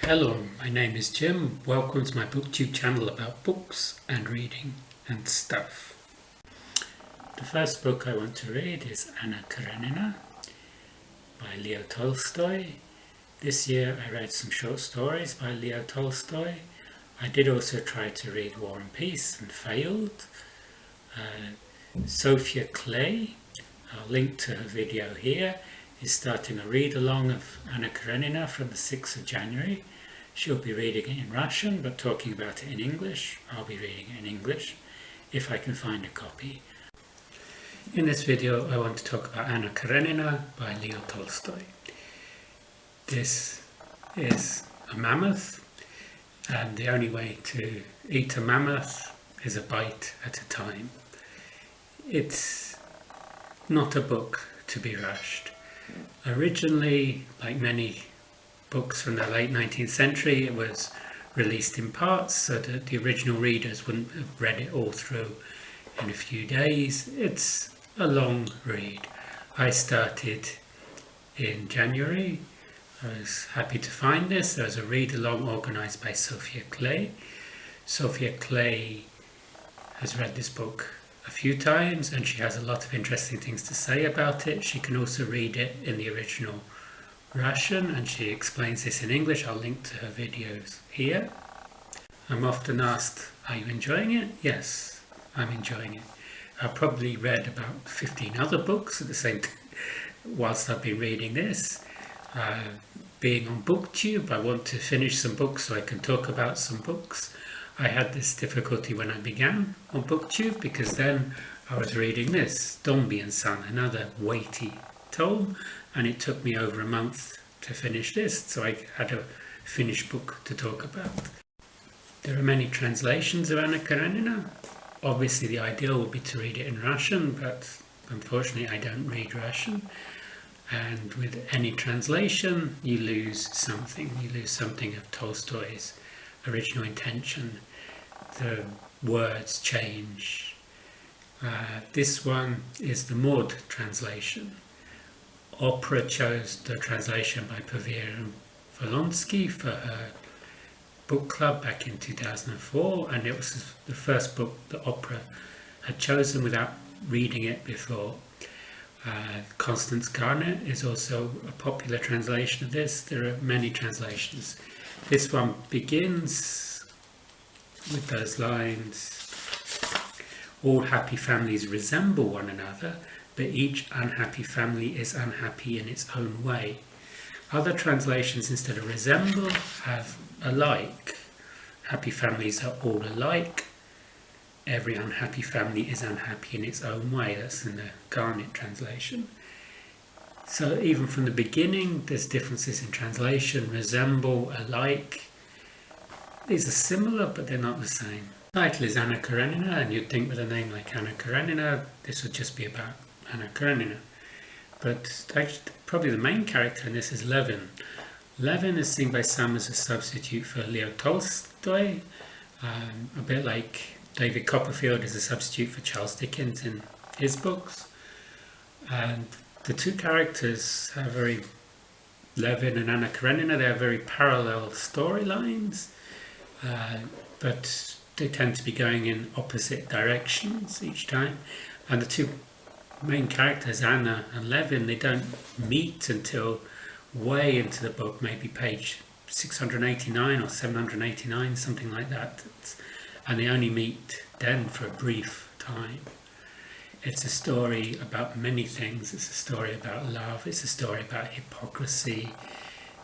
Hello, my name is Jim. Welcome to my booktube channel about books and reading and stuff. The first book I want to read is Anna Karenina by Leo Tolstoy. This year I read some short stories by Leo Tolstoy. I did also try to read War and Peace and failed. Sophia Clay, I'll link to her video here, is starting a read-along of Anna Karenina from the 6th of January. She'll be reading it in Russian, but talking about it in English. I'll be reading it in English, if I can find a copy. In this video, I want to talk about Anna Karenina by Leo Tolstoy. This is a mammoth, and the only way to eat a mammoth is a bite at a time. It's not a book to be rushed. Originally, like many books from the late 19th century, it was released in parts so that the original readers wouldn't have read it all through in a few days. It's a long read. I started in January. I was happy to find this. There was a read-along organised by Sophia Clay. Sophia Clay has read this book a few times and she has a lot of interesting things to say about it. She can also read it in the original Russian and she explains this in English. I'll link to her videos here. I'm often asked, are you enjoying it? Yes, I'm enjoying it. I've probably read about 15 other books at the same time whilst I've been reading this. Being on booktube, I want to finish some books so I can talk about some books. I had this difficulty when I began on booktube because then I was reading this, Dombey and Son, another weighty tome, and it took me over a month to finish this, so I had a finished book to talk about. There are many translations of Anna Karenina. Obviously the ideal would be to read it in Russian, but unfortunately I don't read Russian. And with any translation you lose something. You lose something of Tolstoy's original intention. The words change. This one is the Maude translation. Opera chose the translation by Fyodor Vronsky for her book club back in 2004, and it was the first book that Opera had chosen without reading it before. Constance Garnett is also a popular translation of this. There are many translations. This one begins with those lines: all happy families resemble one another, but each unhappy family is unhappy in its own way. Other translations, instead of resemble, have alike. Happy families are all alike. Every unhappy family is unhappy in its own way. That's in the Garnett translation. So even from the beginning, there's differences in translation. Resemble, alike. These are similar, but they're not the same. The title is Anna Karenina, and you'd think with a name like Anna Karenina, this would just be about Anna Karenina. But actually, probably the main character in this is Levin. Levin is seen by some as a substitute for Leo Tolstoy, a bit like David Copperfield is a substitute for Charles Dickens in his books. And the two characters are Levin and Anna Karenina, they have very parallel storylines, but they tend to be going in opposite directions each time. And the two main characters, Anna and Levin, they don't meet until way into the book, maybe page 689 or 789, something like that. And they only meet then for a brief time. It's a story about many things. It's a story about love. It's a story about hypocrisy.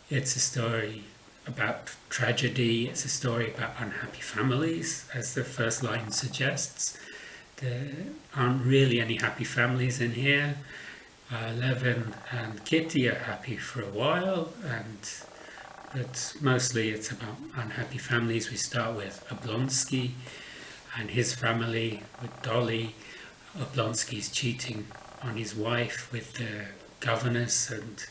It's a story about tragedy. It's a story about unhappy families, as the first line suggests. There aren't really any happy families in here. Levin and Kitty are happy for a while, but mostly it's about unhappy families. We start with Oblonsky and his family with Dolly. Oblonsky's cheating on his wife with the governess, and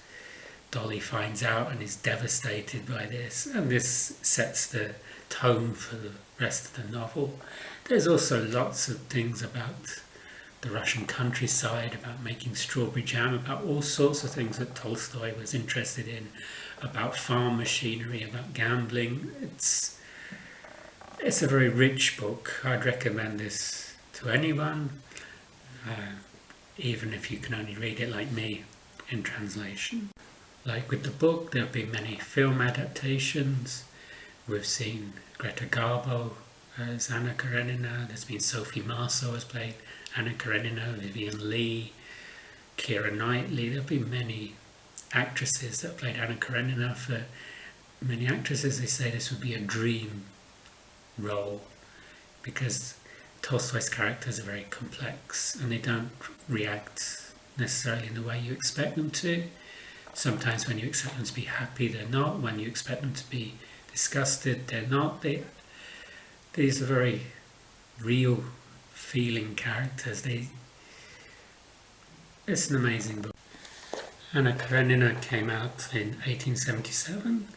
Dolly finds out and is devastated by this, and this sets the tone for the rest of the novel. There's also lots of things about the Russian countryside, about making strawberry jam, about all sorts of things that Tolstoy was interested in. about farm machinery, about gambling. It's a very rich book. I'd recommend this to anyone, even if you can only read it like me in translation. Like with the book, there have been many film adaptations. We've seen Greta Garbo as Anna Karenina. There's been Sophie Marceau has played Anna Karenina, Vivian Leigh, Keira Knightley. There have been many actresses that played Anna Karenina. For many actresses, they say this would be a dream role because Tolstoy's characters are very complex and they don't react necessarily in the way you expect them to. Sometimes when you expect them to be happy, they're not. When you expect them to be disgusted, they're not. These are very real feeling characters. It's an amazing book. Anna Karenina came out in 1877.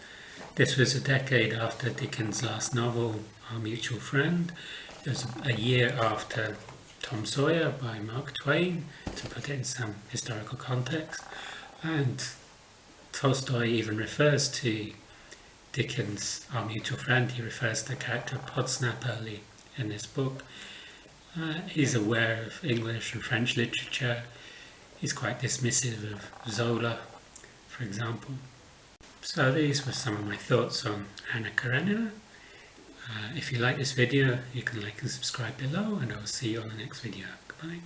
This was a decade after Dickens' last novel, Our Mutual Friend. It was a year after Tom Sawyer by Mark Twain, to put it in some historical context. And Tolstoy even refers to Dickens' Our Mutual Friend. He refers to the character Podsnap early in this book. He's aware of English and French literature. He's quite dismissive of Zola, for example. So these were some of my thoughts on Anna Karenina. If you like this video, you can like and subscribe below, and I will see you on the next video. Goodbye.